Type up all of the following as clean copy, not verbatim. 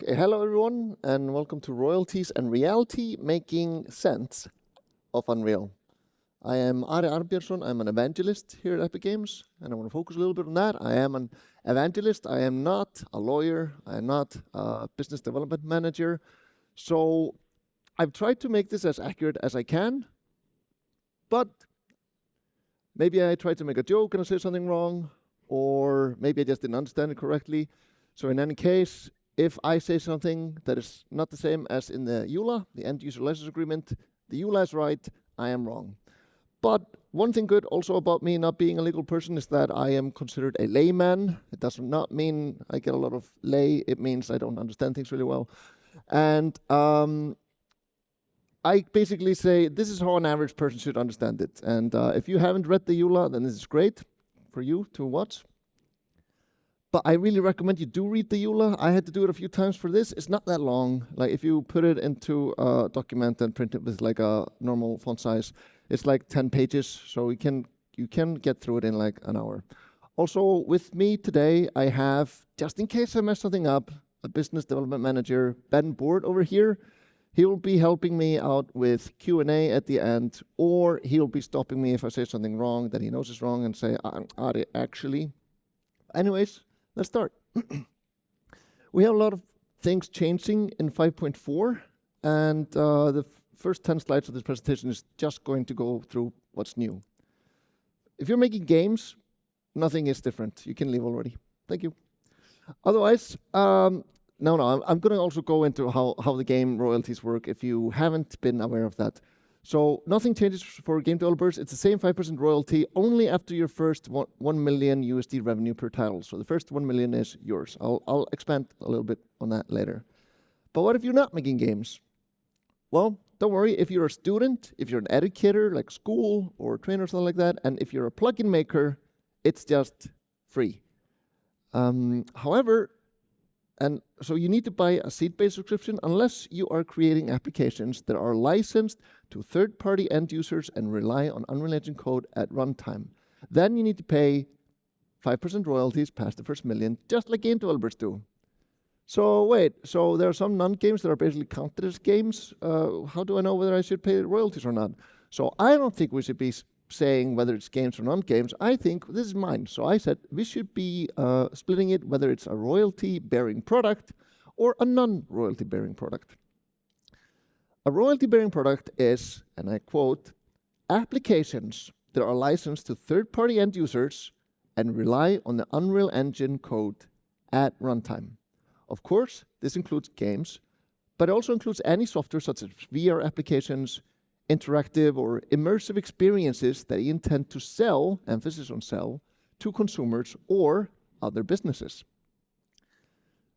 Okay, hello everyone, and welcome to Royalties and Reality Making Sense of Unreal. I am Arnbjörnsson. I'm an evangelist here at Epic Games, and I want to focus a little bit on that. I am an evangelist. I am not a lawyer. I am not a business development manager. So I've tried to make this as accurate as I can, but maybe I tried to make a joke and I said something wrong, or maybe I just didn't understand it correctly. So in any case, if I say something that is not the same as in the EULA, the End User License Agreement, the EULA is right, I am wrong. But one thing good also about me not being a legal person is that I am considered a layman. It does not mean I get a lot of lay, it means I don't understand things really well. And I basically say this is how an average person should understand it. And if you haven't read the EULA, then this is great for you to watch. But I really recommend you do read the EULA. I had to do it a few times for this. It's not that long. Like if you put it into a document and print it with like a normal font size, it's like 10 pages. So you can get through it in like an hour. Also with me today, I have, just in case I mess something up, a business development manager, Ben Board over here. He will be helping me out with Q&A at the end, or he'll be stopping me if I say something wrong that he knows is wrong and say, actually. Anyways, let's start. We have a lot of things changing in 5.4, and the first 10 slides of this presentation is just going to go through what's new. If you're making games, nothing is different. You can leave already. Thank you. Otherwise, I'm going to also go into how the game royalties work if you haven't been aware of that. So nothing changes for game developers. It's the same 5% royalty only after your first 1 million USD revenue per title. So the first 1 million is yours. I'll expand a little bit on that later. But what if you're not making games? Well, don't worry. If you're a student, if you're an educator like school or trainer or something like that, and if you're a plugin maker, it's just free. However, and so you need to buy a seat-based subscription unless you are creating applications that are licensed to third-party end users and rely on Unreal Engine code at runtime. Then you need to pay 5% royalties past the first million, just like game developers do. So wait, so there are some non-games that are basically counted as games. How do I know whether I should pay royalties or not? So I don't think we should be saying whether it's games or non-games. I think this is mine. So I said we should be splitting it whether it's a royalty-bearing product or a non-royalty-bearing product. A royalty-bearing product is, and I quote, applications that are licensed to third-party end users and rely on the Unreal Engine code at runtime. Of course, this includes games, but it also includes any software such as VR applications, interactive or immersive experiences that you intend to sell, emphasis on sell, to consumers or other businesses.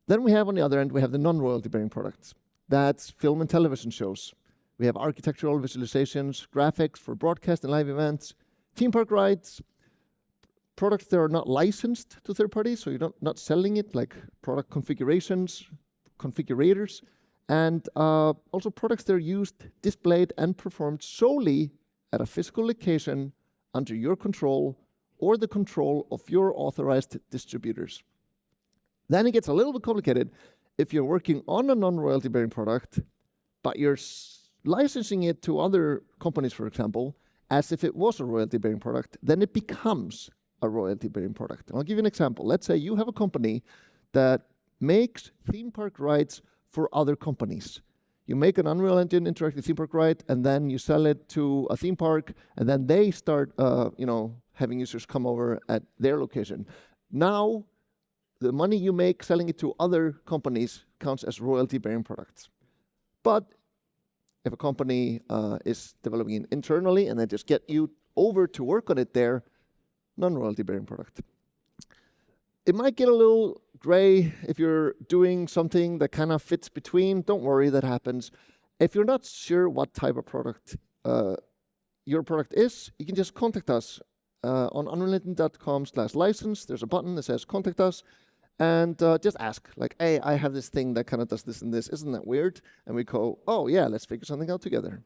Then we have on the other end, we have the non-royalty bearing products. That's film and television shows. We have architectural visualizations, graphics for broadcast and live events, theme park rides, products that are not licensed to third parties, so you're not selling it, like product configurations, configurators, and also products that are used, displayed, and performed solely at a physical location under your control or the control of your authorized distributors. Then it gets a little bit complicated if you're working on a non-royalty bearing product, but you're licensing it to other companies, for example, as if it was a royalty bearing product, then it becomes a royalty bearing product. And I'll give you an example. Let's say you have a company that makes theme park rides for other companies. You make an Unreal Engine interactive theme park ride, and then you sell it to a theme park, and then they start, having users come over at their location. Now, the money you make selling it to other companies counts as royalty-bearing products. But if a company is developing it internally and they just get you over to work on it there, non-royalty-bearing product. It might get a little gray if you're doing something that kind of fits between. Don't worry, that happens. If you're not sure what type of product your product is, you can just contact us on unrealengine.com/license. There's a button that says contact us, and just ask, like, hey, I have this thing that kind of does this and this. Isn't that weird? And we go, oh yeah, let's figure something out together.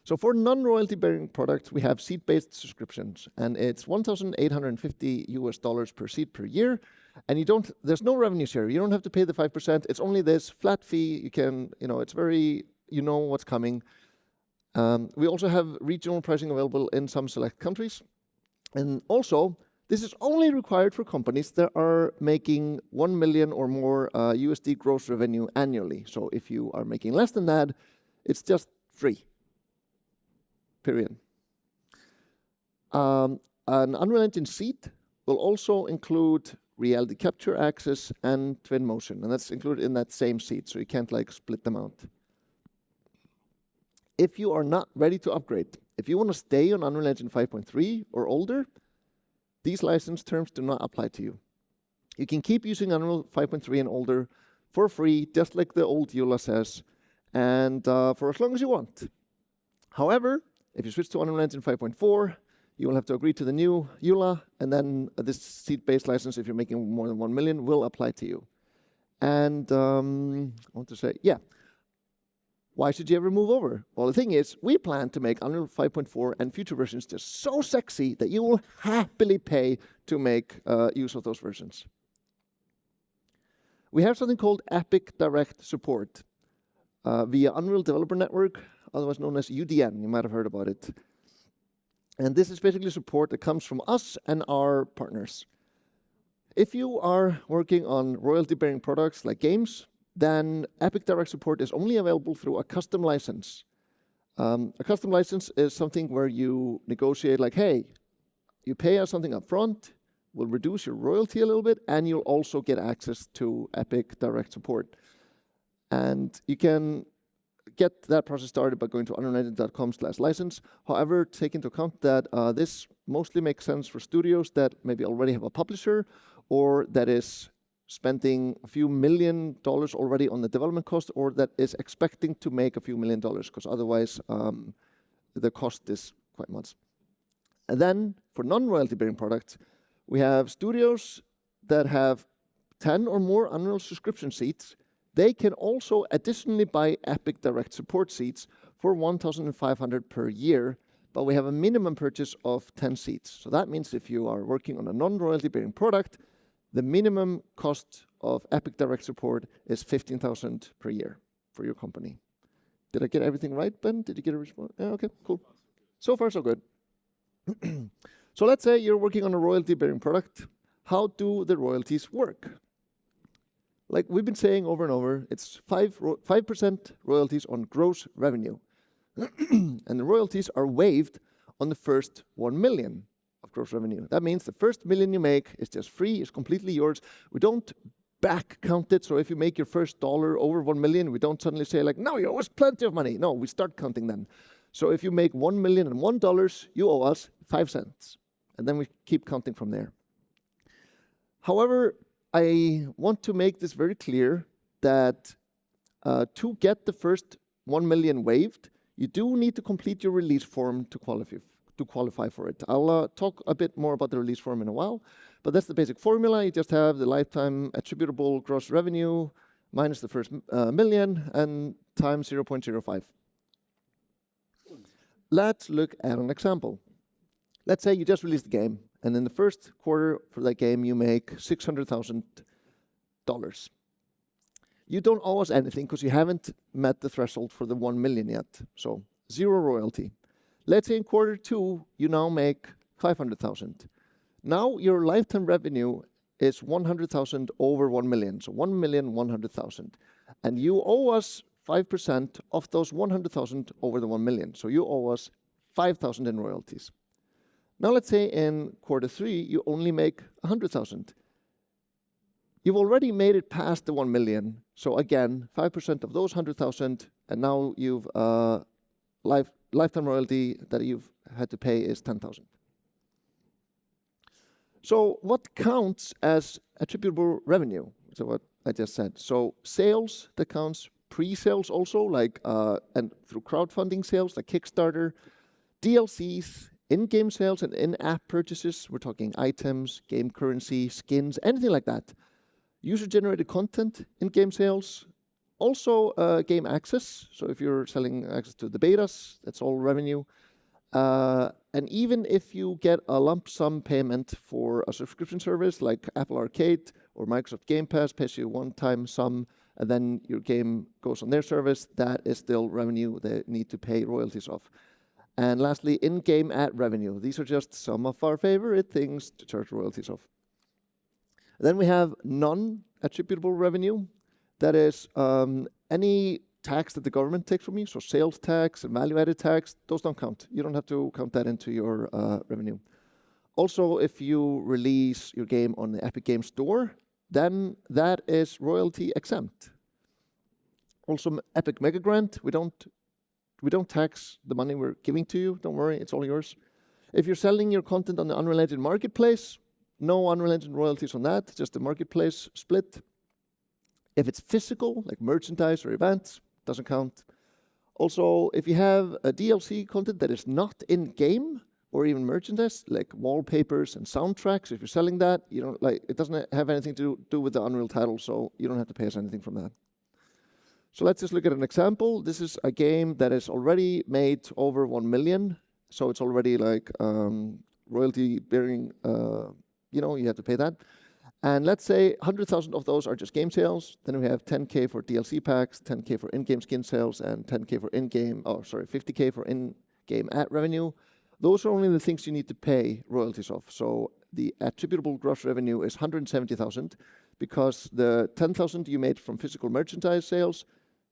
So for non-royalty bearing products, we have seat-based subscriptions, and it's $1,850 per seat per year. And there's no revenue share. You don't have to pay the 5%. It's only this flat fee. You can, it's very, what's coming. We also have regional pricing available in some select countries. And also, this is only required for companies that are making 1 million or more USD gross revenue annually. So if you are making less than that, it's just free. Period. An Unreal Engine seat will also include reality capture access and twin motion, and that's included in that same seat, so you can't split them out. If you are not ready to upgrade, if you want to stay on Unreal Engine 5.3 or older, these license terms do not apply to you. You can keep using Unreal 5.3 and older for free, just like the old EULA says, and for as long as you want. However, if you switch to Unreal Engine 5.4, you will have to agree to the new EULA, and then this seat-based license, if you're making more than 1 million, will apply to you. And I want to say, why should you ever move over? Well, the thing is, we plan to make Unreal 5.4 and future versions just so sexy that you will happily pay to make use of those versions. We have something called Epic Direct Support via Unreal Developer Network, otherwise known as UDN. You might have heard about it. And this is basically support that comes from us and our partners. If you are working on royalty-bearing products like games, then Epic Direct Support is only available through a custom license. A custom license is something where you negotiate hey, you pay us something up front, we'll reduce your royalty a little bit, and you'll also get access to Epic Direct Support. And you can get that process started by going to unrealengine.com/license. However, take into account that this mostly makes sense for studios that maybe already have a publisher or that is spending a few $1 million already on the development cost, or that is expecting to make a few $1 million, because otherwise the cost is quite much. And then for non-royalty bearing products, we have studios that have 10 or more Unreal subscription seats. They can also additionally buy Epic Direct Support seats for $1,500 per year, but we have a minimum purchase of 10 seats. So that means if you are working on a non-royalty bearing product, the minimum cost of Epic Direct Support is $15,000 per year for your company. Did I get everything right, Ben? Did you get a response? Yeah, okay, cool. So far, so good. So let's say you're working on a royalty-bearing product. How do the royalties work? Like we've been saying over and over, it's 5% royalties on gross revenue. And the royalties are waived on the first 1 million of gross revenue. That means the first million you make is just free, it's completely yours. We don't back count it, so if you make your first dollar over 1 million, we don't suddenly say no, you owe us plenty of money. No, we start counting then. So if you make $1,001, you owe us 5 cents. And then we keep counting from there. However, I want to make this very clear that to get the first 1 million waived, you do need to complete your release form to qualify for it. I'll talk a bit more about the release form in a while, but that's the basic formula. You just have the lifetime attributable gross revenue minus the first million and times 0.05. Let's look at an example. Let's say you just released the game, and in the first quarter for that game, you make $600,000. You don't owe us anything because you haven't met the threshold for the 1 million yet, so 0 royalty. Let's say in quarter 2, you now make 500,000. Now your lifetime revenue is 100,000 over 1 million, so 1,100,000. And you owe us 5% of those 100,000 over the 1 million, so you owe us 5,000 in royalties. Now let's say in quarter 3, you only make 100,000. You've already made it past the 1 million, so again, 5% of those 100,000, and now you've lifetime royalty that you've had to pay is 10,000. So what counts as attributable revenue? So what I just said. So sales, that counts, pre-sales also, and through crowdfunding sales, like Kickstarter, DLCs, in-game sales and in-app purchases. We're talking items, game currency, skins, anything like that. User-generated content, in-game sales, also game access. So if you're selling access to the betas, that's all revenue. And even if you get a lump sum payment for a subscription service like Apple Arcade or Microsoft Game Pass pays you a one-time sum, and then your game goes on their service, that is still revenue they need to pay royalties of. And lastly, in-game ad revenue. These are just some of our favorite things to charge royalties of. Then we have non-attributable revenue. That is any tax that the government takes from you, so sales tax and value-added tax, those don't count. You don't have to count that into your revenue. Also, if you release your game on the Epic Games Store, then that is royalty exempt. Also, Epic Mega Grant, we don't tax the money we're giving to you. Don't worry, it's all yours. If you're selling your content on the Unreal Engine marketplace, no Unreal Engine royalties on that, just the marketplace split. If it's physical, like merchandise or events, doesn't count. Also, if you have a DLC content that is not in-game or even merchandise, like wallpapers and soundtracks, if you're selling that, you don't it doesn't have anything to do with the Unreal title, so you don't have to pay us anything from that. So let's just look at an example. This is a game that is already made over 1 million, so it's already like royalty bearing. You have to pay that. And let's say 100,000 of those are just game sales. Then we have 10K for DLC packs, 10K for in-game skin sales, and 10K for 50K for in-game ad revenue. Those are only the things you need to pay royalties of. So the attributable gross revenue is 170,000 because the 10,000 you made from physical merchandise sales,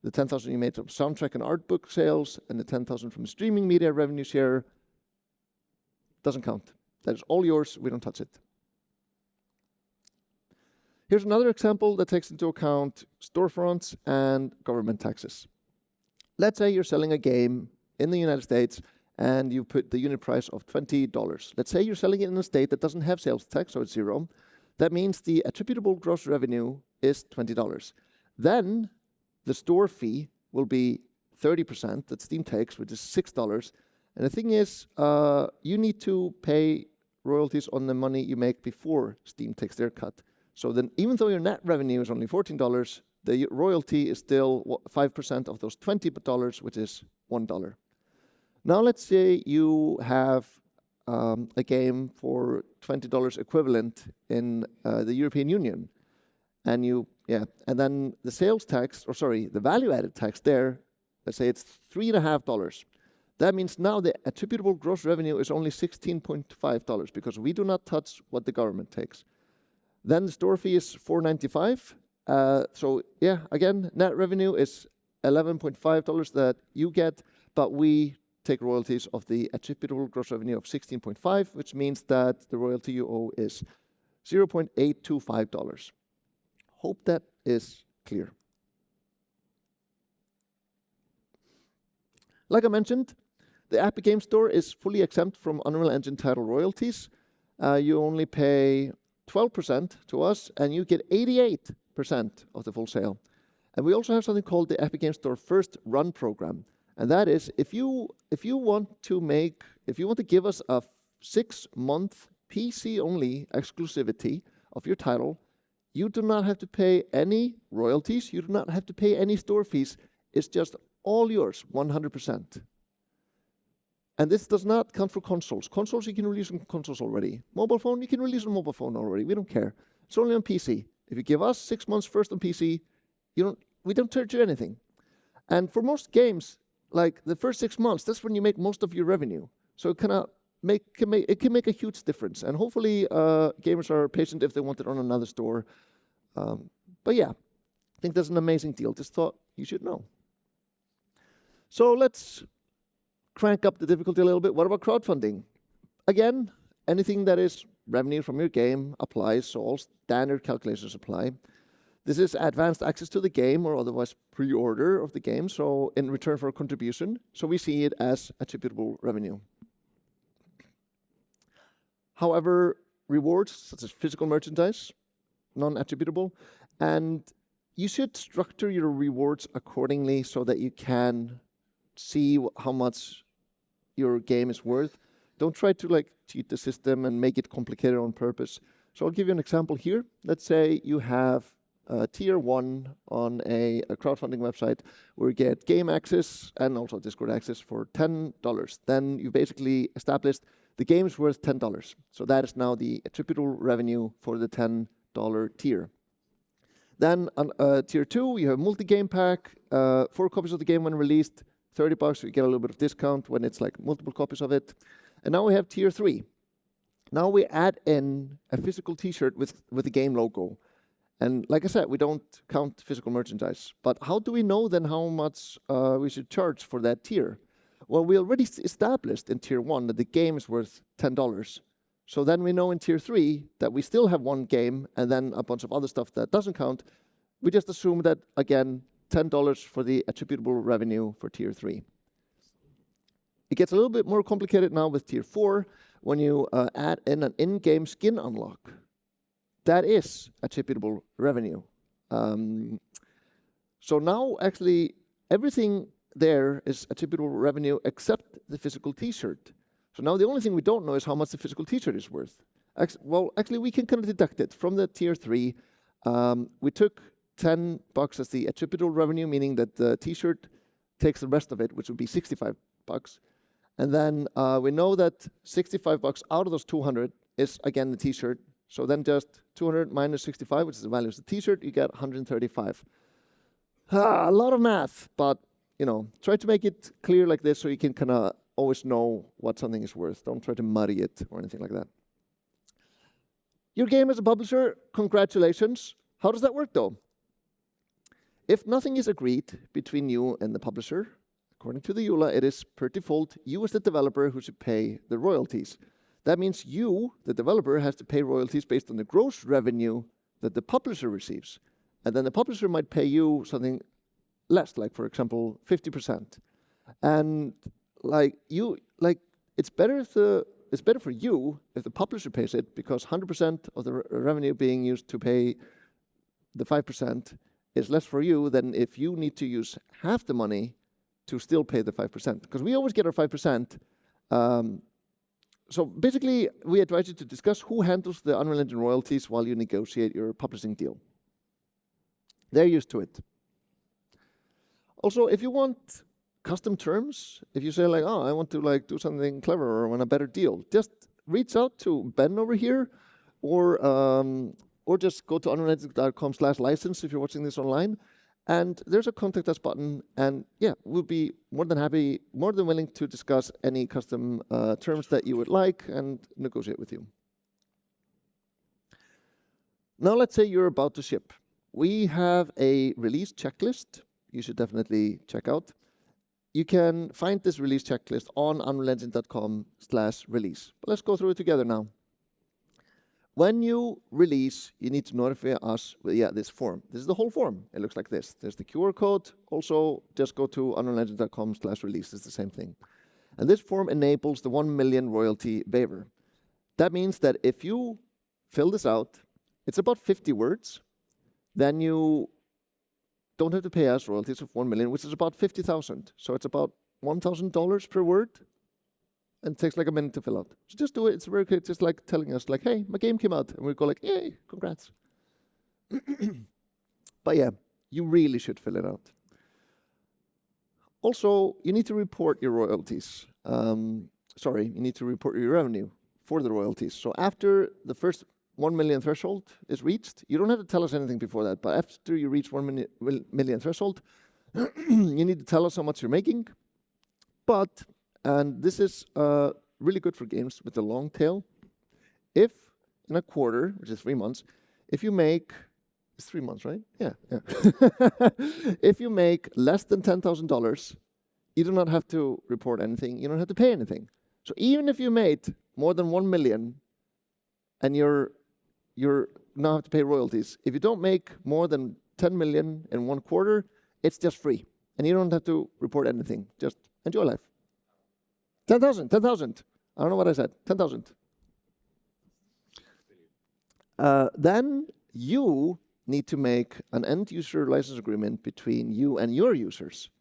the 10,000 you made from soundtrack and art book sales, and the 10,000 from streaming media revenue share doesn't count. That is all yours. We don't touch it. Here's another example that takes into account storefronts and government taxes. Let's say you're selling a game in the United States and you put the unit price of $20. Let's say you're selling it in a state that doesn't have sales tax, so it's zero. That means the attributable gross revenue is $20. Then the store fee will be 30% that Steam takes, which is $6. And the thing is, you need to pay royalties on the money you make before Steam takes their cut. So then even though your net revenue is only $14, the royalty is still 5% of those $20, which is $1. Now let's say you have a game for $20 equivalent in the European Union. And then the sales tax, the value-added tax there, let's say it's $3.50. That means now the attributable gross revenue is only $16.5 because we do not touch what the government takes. Then the store fee is $4.95. Again, net revenue is $11.5 that you get, but we take royalties of the attributable gross revenue of $16.5, which means that the royalty you owe is $0.825. Hope that is clear. Like I mentioned, the Epic Games Store is fully exempt from Unreal Engine title royalties. You only pay 12% to us, and you get 88% of the full sale. And we also have something called the Epic Games Store First Run program. And that is, if you want to give us a 6-month PC-only exclusivity of your title, you do not have to pay any royalties. You do not have to pay any store fees. It's just all yours, 100%. And this does not count for consoles. Consoles, you can release on consoles already. Mobile phone, you can release on mobile phone already. We don't care. It's only on PC. If you give us 6 months first on PC, we don't charge you anything. And for most games, like the first 6 months, that's when you make most of your revenue. So it can make a huge difference. And hopefully gamers are patient if they want it on another store. But yeah, I think that's an amazing deal. Just thought you should know. So let's crank up the difficulty a little bit. What about crowdfunding? Again, anything that is revenue from your game applies, so all standard calculations apply. This is advanced access to the game or otherwise pre-order of the game, so in return for a contribution. So we see it as attributable revenue. However, rewards such as physical merchandise, non-attributable, and you should structure your rewards accordingly so that you can see how much your game is worth. Don't try to cheat the system and make it complicated on purpose. So I'll give you an example here. Let's say you have tier 1 on a crowdfunding website where you get game access and also Discord access for $10. Then you basically established the game's worth $10. So that is now the attributable revenue for the $10 tier. Then on tier 2, you have multi-game pack, 4 copies of the game when released, $30, so you get a little bit of discount when it's like multiple copies of it. And now we have tier 3. Now we add in a physical t-shirt with the game logo. And like I said, we don't count physical merchandise. But how do we know then how much we should charge for that tier? Well, we already established in tier 1 that the game is worth $10. So then we know in tier 3 that we still have one game and then a bunch of other stuff that doesn't count. We just assume that, again, $10 for the attributable revenue for tier 3. It gets a little bit more complicated now with tier 4 when you add in an in-game skin unlock. That is attributable revenue. So now actually everything there is attributable revenue except the physical t-shirt. So now the only thing we don't know is how much the physical t-shirt is worth. Well, actually we can kind of deduct it from the tier 3. We took $10 as the attributable revenue, meaning that the t-shirt takes the rest of it, which would be $65. And then we know that $65 out of those 200 is again the t-shirt. So then just 200 minus 65, which is the value of the t-shirt, you get 135. A lot of math, but try to make it clear like this so you can kind of always know what something is worth. Don't try to muddy it or anything like that. Your game as a publisher, congratulations. How does that work though? If nothing is agreed between you and the publisher, according to the EULA, it is per default you as the developer who should pay the royalties. That means you, the developer, has to pay royalties based on the gross revenue that the publisher receives. And then the publisher might pay you something less, like for example, 50%. And it's better for you if the publisher pays it, because 100% of the revenue being used to pay the 5% is less for you than if you need to use half the money to still pay the 5%. Because we always get our 5%. So basically, we advise you to discuss who handles the Unreal Engine royalties while you negotiate your publishing deal. They're used to it. Also, if you want custom terms, if you say like, oh, I want to do something clever or I want a better deal, just reach out to Ben over here, or just go to unrealengine.com/license if you're watching this online. And there's a contact us button, and yeah, we'll be more than willing to discuss any custom terms that you would like and negotiate with you. Now let's say you're about to ship. We have a release checklist you should definitely check out. You can find this release checklist on unrealengine.com/release. But let's go through it together now. When you release, you need to notify us with this form. This is the whole form. It looks like this. There's the QR code. Also, just go to unrealengine.com/release. It's the same thing. And this form enables the 1 million royalty waiver. That means that if you fill this out, it's about 50 words, then you don't have to pay us royalties of 1 million, which is about 50,000. So it's about $1,000 per word. And it takes like a minute to fill out. So just do it. It's very good. Just like telling us, like, hey, my game came out. And we go like, yay, congrats. But yeah, you really should fill it out. Also, you need to report your royalties. You need to report your revenue for the royalties. So after the first 1 million threshold is reached, you don't have to tell us anything before that. But after you reach 1 million threshold, you need to tell us how much you're making. And this is really good for games with a long tail. If in a quarter, which is 3 months, if you make, it's 3 months, right? Yeah. If you make less than $10,000, you do not have to report anything. You don't have to pay anything. So even if you made more than 1 million and you're now have to pay royalties, if you don't make more than 10 million in 1 quarter, it's just free. And you don't have to report anything. Just enjoy life. 10,000. I don't know what I said. 10,000. Then you need to make an end-user license agreement between you and your users.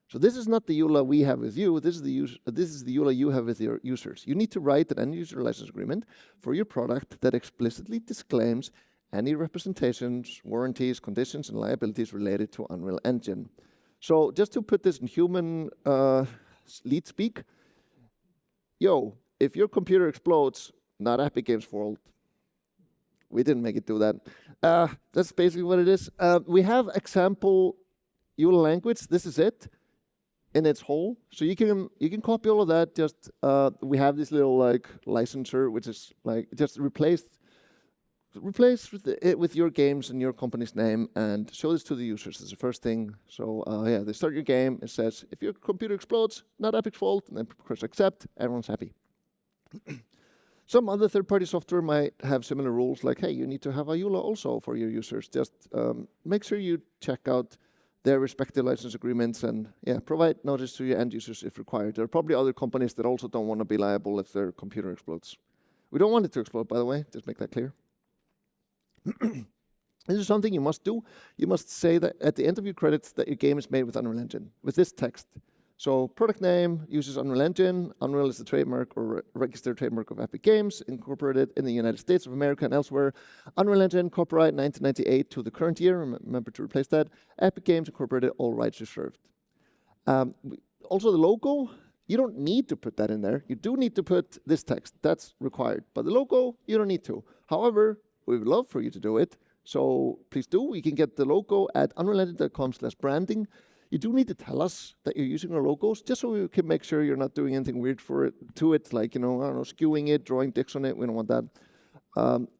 So this is not the EULA we have with you. This is the EULA you have with your users. You need to write an end-user license agreement for your product that explicitly disclaims any representations, warranties, conditions, and liabilities related to Unreal Engine. So just to put this in human lead speak, if your computer explodes, not Epic Games' fault. We didn't make it do that. That's basically what it is. We have example EULA language. This is it in its whole. So you can copy all of that. Just we have this little licensor, which is just replace it with your games and your company's name and show this to the users. That's the first thing. So they start your game. It says, if your computer explodes, not Epic's fault, and then press accept, everyone's happy. Some other third-party software might have similar rules, like, hey, you need to have a EULA also for your users. Just make sure you check out their respective license agreements and provide notice to your end users if required. There are probably other companies that also don't want to be liable if their computer explodes. We don't want it to explode, by the way, just make that clear. This is something you must do. You must say that at the end of your credits that your game is made with Unreal Engine, with this text. So product name uses Unreal Engine. Unreal is the trademark or registered trademark of Epic Games, incorporated in the United States of America and elsewhere. Unreal Engine, copyright 1998 to the current year. Remember to replace that. Epic Games Incorporated, all rights reserved. Also the logo, you don't need to put that in there. You do need to put this text. That's required. But the logo, you don't need to. However, we would love for you to do it. So please do. You can get the logo at unrealengine.com/branding. You do need to tell us that you're using our logos, just so we can make sure you're not doing anything weird to it, like, I don't know, skewing it, drawing dicks on it. We don't want that.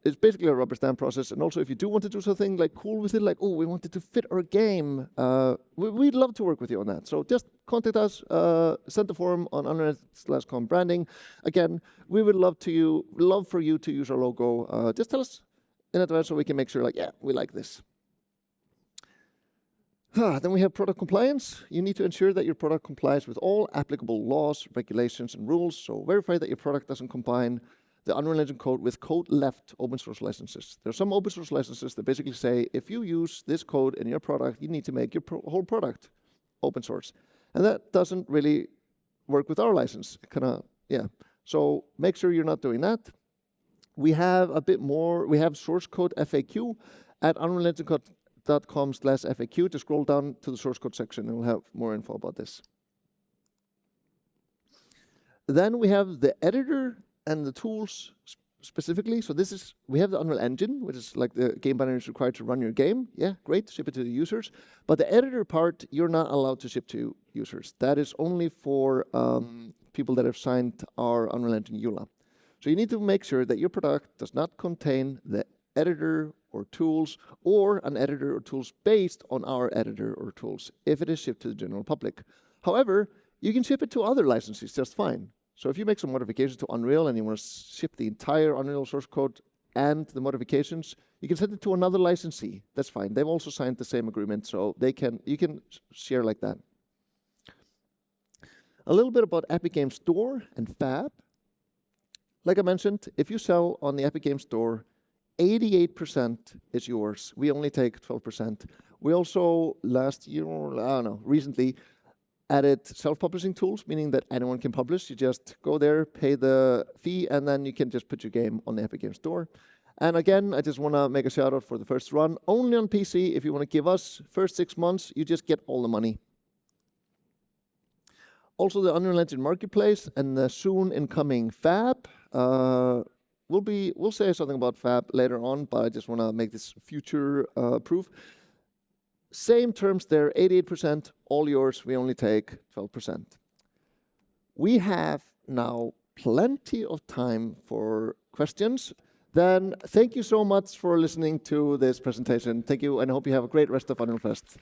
It's basically a rubber stamp process. And also, if you do want to do something cool with it, like, oh, we want it to fit our game, we'd love to work with you on that. So just contact us, send the form on unreal.com branding. Again, we would love for you to use our logo. Just tell us in advance so we can make sure, we like this. Then we have product compliance. You need to ensure that your product complies with all applicable laws, regulations, and rules. So verify that your product doesn't combine the Unreal Engine code with code-left open source licenses. There are some open source licenses that basically say, if you use this code in your product, you need to make your whole product open source. And that doesn't really work with our license. So make sure you're not doing that. We have a bit more. We have source code FAQ at unrealengine.com/FAQ to scroll down to the source code section, and we'll have more info about this. Then we have the editor and the tools specifically. So we have the Unreal Engine, which is like the game binaries required to run your game. Yeah, great, ship it to the users. But the editor part, you're not allowed to ship to users. That is only for people that have signed our Unreal Engine EULA. So you need to make sure that your product does not contain the editor or tools, or an editor or tools based on our editor or tools, if it is shipped to the general public. However, you can ship it to other licenses just fine. So if you make some modifications to Unreal and you want to ship the entire Unreal source code and the modifications, you can send it to another licensee. That's fine. They've also signed the same agreement, so you can share like that. A little bit about Epic Games Store and Fab. Like I mentioned, if you sell on the Epic Games Store, 88% is yours. We only take 12%. We also, last year, recently, added self-publishing tools, meaning that anyone can publish. You just go there, pay the fee, and then you can just put your game on the Epic Games Store. And again, I just want to make a shout out for the first run. Only on PC. If you want to give us first 6 months, you just get all the money. Also, the Unreal Engine Marketplace and the soon incoming Fab. We'll say something about Fab later on, but I just want to make this future proof. Same terms there, 88%, all yours. We only take 12%. We have now plenty of time for questions. Then thank you so much for listening to this presentation. Thank you, and I hope you have a great rest of Unreal Fest.